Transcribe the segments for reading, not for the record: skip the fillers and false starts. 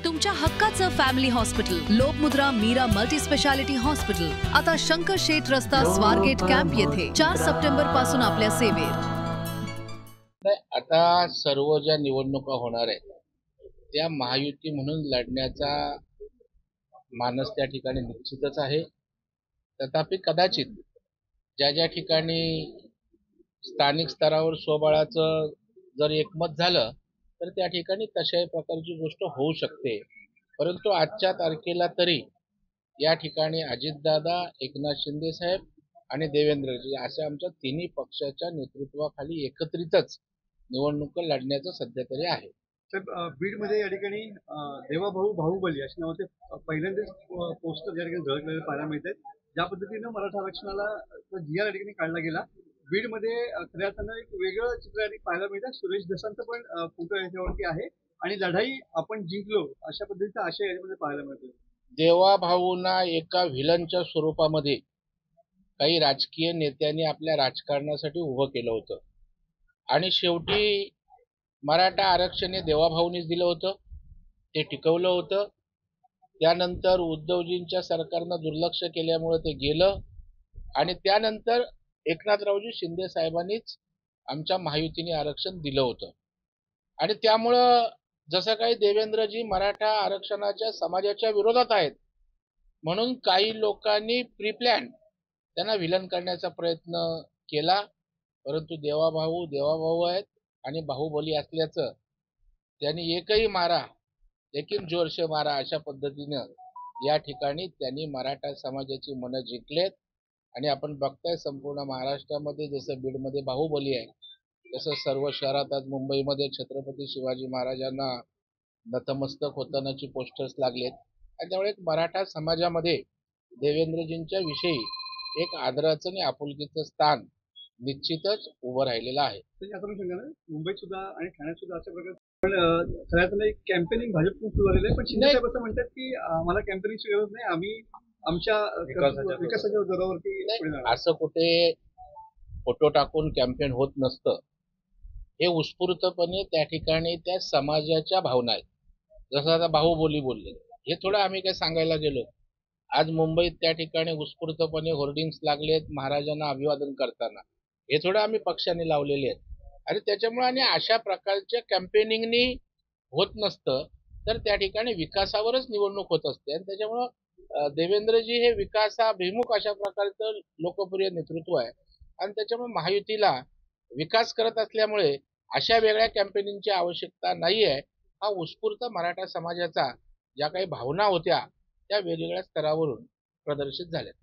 तुमच्या हक्काचं family hospital Lokmudra Meera multi speciality hospital आता शंकर शेठ रस्ता स्वारगेट कॅम्प येथे 4 सप्टेंबर पासून आपल्या सेवेत। आता सर्व ज्या निवडणुका होणार आहेत त्या महायुती म्हणून लढण्याचा मानस त्या ठिकाणी निश्चितच आहे। तथापि कदाचित ज्या ठिकाणी स्थानिक स्तरावर स्वबळाचं जर एकमत झालं तर त्या ठिकाणी तशाही प्रकारची गोष्ट होऊ शकते। परंतु आजच्या तारखेला तरी या ठिकाणी अजितदादा, एकनाथ शिंदे साहेब आणि देवेंद्रजी अशा आमच्या तिन्ही पक्षाच्या नेतृत्वाखाली एकत्रितच निवडणूक लढण्याचं सध्या तरी आहे। बीडमध्ये या ठिकाणी देवाभाऊ बाहुबली अशा नावाचे पहिल्यांदाच पोस्टर या ठिकाणी झळकलेले पाहायला मिळतात। ज्या पद्धतीनं मराठा आरक्षणाला जी या ठिकाणी काढला गेला, बीडमध्ये खऱ्या अर्थानं एक वेगळं चित्र या पाहायला मिळतं। सुरेश दसांचं पण फोटो याच्यावरती आहे आणि लढाई आपण जिंकलो अशा पद्धतीचा आशय याच्यामध्ये पाहायला मिळतो। देवाभाऊंना एका व्हिलनच्या स्वरूपामध्ये काही राजकीय नेत्यांनी आपल्या राजकारणासाठी उभं केलं होतं आणि शेवटी मराठा आरक्षण हे देवाभाऊंनीच दिलं होतं, ते टिकवलं होतं। त्यानंतर उद्धवजींच्या सरकारनं दुर्लक्ष केल्यामुळे ते गेलं आणि त्यानंतर एकनाथरावजी शिंदे साहेबांनीच आमच्या महायुतीने आरक्षण दिलं होतं आणि त्यामुळं जसं काही देवेंद्रजी मराठा आरक्षणाच्या समाजाच्या विरोधात आहेत म्हणून काही लोकांनी प्रीप्लॅन त्यांना विलन करण्याचा प्रयत्न केला। परंतु देवाभाऊ आहेत आणि बाहुबली असल्याचं त्यांनी एकही मारा लेकिन जोर से मारा अशा पद्धतीनं या ठिकाणी त्यांनी मराठा समाजाची मनं जिंकलेत आणि आपण बघताय संपूर्ण महाराष्ट्रामध्ये जसं बीडमध्ये बाहुबली आहे तसं सर्व शहरात आज मुंबईमध्ये छत्रपती शिवाजी महाराजांना नतमस्तक होतानाची पोस्टर्स लागलेत आणि त्यामुळे एक मराठा समाजामध्ये देवेंद्रजींच्या विषयी एक आदराचं आणि आपुलकीचं स्थान निश्चितच उभं राहिलेलं आहे। मुंबईत सुद्धा आणि ठाण्यात सुद्धा अशा प्रकारे पण खऱ्या एक कॅम्पेनिंग भाजपकडून सुरू झालेलं आहे, पण शिंदे साहेब असं म्हणतात की आम्हाला कॅम्पेनिंगची गरज नाही, आम्ही आमच्या विकासाच्या जोरावरती। असं कुठे फोटो टाकून कॅम्पेन होत नसतं। हे उत्स्फूर्तपणे त्या ठिकाणी त्या समाजाच्या भावना आहेत। जसं आता बाहुबली बोलले, हे थोडं आम्ही काय सांगायला गेलो। आज मुंबईत त्या ठिकाणी उत्स्फूर्तपणे होर्डिंग्स लागलेत महाराजांना अभिवादन करताना, हे थोडं आम्ही पक्षाने लावलेले आहेत आणि त्याच्यामुळे आणि अशा प्रकारच्या कॅम्पेनिंगनी होत नसतं तर त्या ठिकाणी विकासावरच निवडणूक होत असते आणि त्याच्यामुळं देवेंद्रजी हे विकासाभिमुख अशा प्रकारचं लोकप्रिय नेतृत्व आहे आणि त्याच्यामुळे महायुतीला विकास करत असल्यामुळे अशा वेगळ्या कॅम्पेनिंगची आवश्यकता नाही आहे। हा उत्स्फूर्त मराठा समाजाचा ज्या काही भावना होत्या त्या वेगवेगळ्या स्तरावरून प्रदर्शित झाल्या।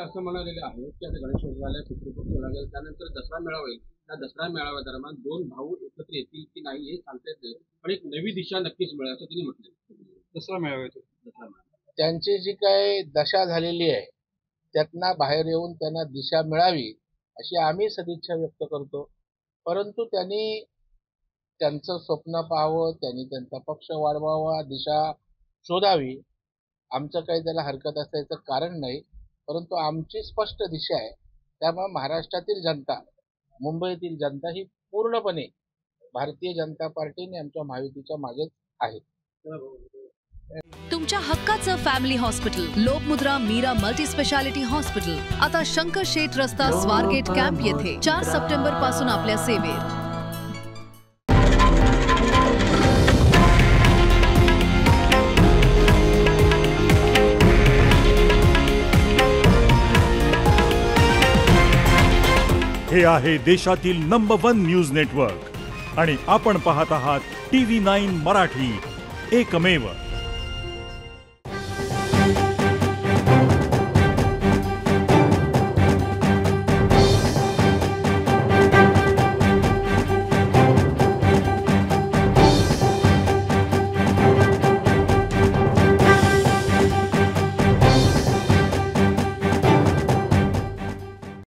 असं म्हणालेलं आहे की आता गणेशोत्सवाला पितृपक्ष लागेल, त्यानंतर दसरा मेळावा येईल, त्या दसरा मेळाव्या दरम्यान दोन भाऊ एकत्र येतील की नाही हे सांगता येत नाही, पण एक नवी दिशा नक्कीच मिळेल असं त्यांनी म्हटलं। दसरा मेळावा येतो, दसरा मेळावा त्यांची जी काही दशा झालेली आहे त्यातनं बाहेर येऊन त्यांना दिशा मिळावी अशी आम्ही सदिच्छा व्यक्त करतो। परंतु त्यांनी त्यांचं स्वप्न पाहावं, त्यांनी त्यांचा पक्ष वाढवावा, दिशा शोधावी, आमचं काही त्याला हरकत असायचं कारण नाही। परंतु आमची स्पष्ट दिशा आहे, त्यामुळे महाराष्ट्रातील जनता, मुंबईतील जनता ही पूर्णपणे भारतीय जनता पार्टीने आमच्या महायुतीच्या मागेच आहे। तुमच्या हक्काचं family hospital Lokmudra Meera multi speciality hospital आता शंकर शेठ रस्ता स्वारगेट कॅम्प येथे 4 सप्टेंबर पासून आपल्या सेवेत। हे आहे देशातील नंबर 1 न्यूज नेटवर्क आणि आपण पाहत आहात TV9 मराठी, एकमेव।